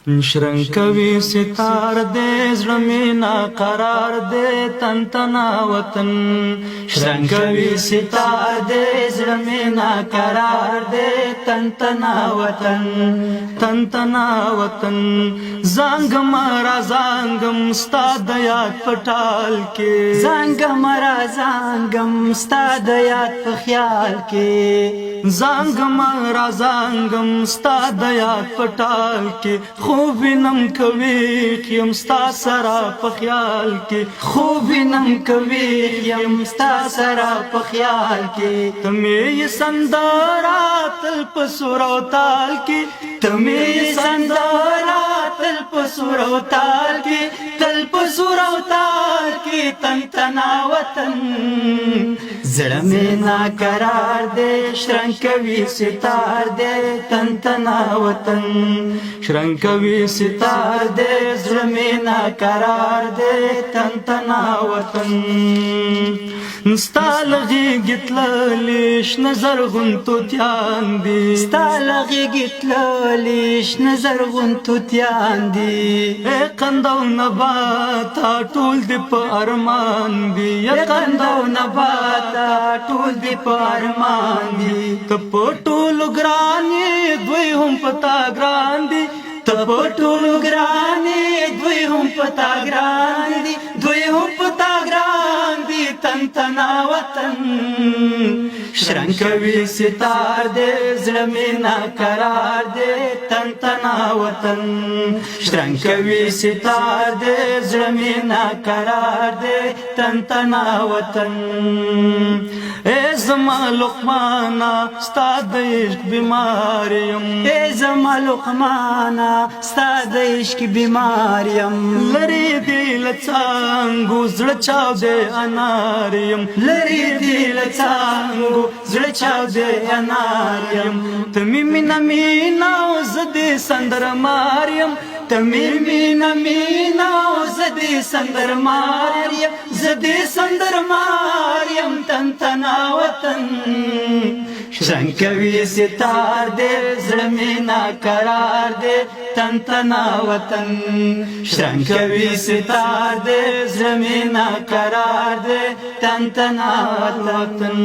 شرنګ کوي ستار دې زړه مې ناقرار دې تن تنا وطن شرنګ کوي ستار دې زړه مې ناقرار دې تن تنا وطن تن تنا وطن زنګم را زنګم ستا د یاد پټال کې زنګم را زنګم ستا د یاد په خیال کې زنګم را زنګم ستا د یاد پټال کې خوب نم کوي یم ستا سره په خیال کې خوب نم کوي یم ستا سره په خیال کې تمې سندرا تل په سور او تال کې تمې سندرا تل په سور او تال کې تل په سور او تال کې تن تنا وطن زړه مې ناقرار دې شرنګ کوي ستار دې تن تنا وطن شرنګ کوي ستار دې زړه مې ناقرار دې تن تنا وطن ستا لغېږې تللې شنه زرغون توتیان دي ستا لغېږې تللې شنه زرغون توتیان دي ای قند او نباته ټول دې په ارمان دي قند او نباته ټول دې په ارمان دي ته په ټولو ګران یې دوی هم په تا ګران دي ته په ټولو ګران یې دوی هم په تا ګران دي دوی هم په تا ګران دي تن تنا وطن شرنګ کوي ستار دې زړه مې ناقرار دې تن تنا وطن شرنګ کوي ستار دې زړه مې ناقرار دې تن تنا وطن ای زما لقمانا ستا د عشق بیمار یم ای زما لقمانا ستا د عشق بیمار یم لرې دې له څانګو زړه چاودې انار یم لرې دې له څانګو زړه چاودې انار یم ته مې مینه مینه او زه دې سندرمار یم ته مې مینه مینه او زه دې سندرمار یم زه دې سندرمار یم تن تنا وطن شرنګ کوي ستار دې زړه مې ناقرار دې تن تنا وطن شرنګ کوي ستار دې زړه مې ناقرار دې تن تنا وطن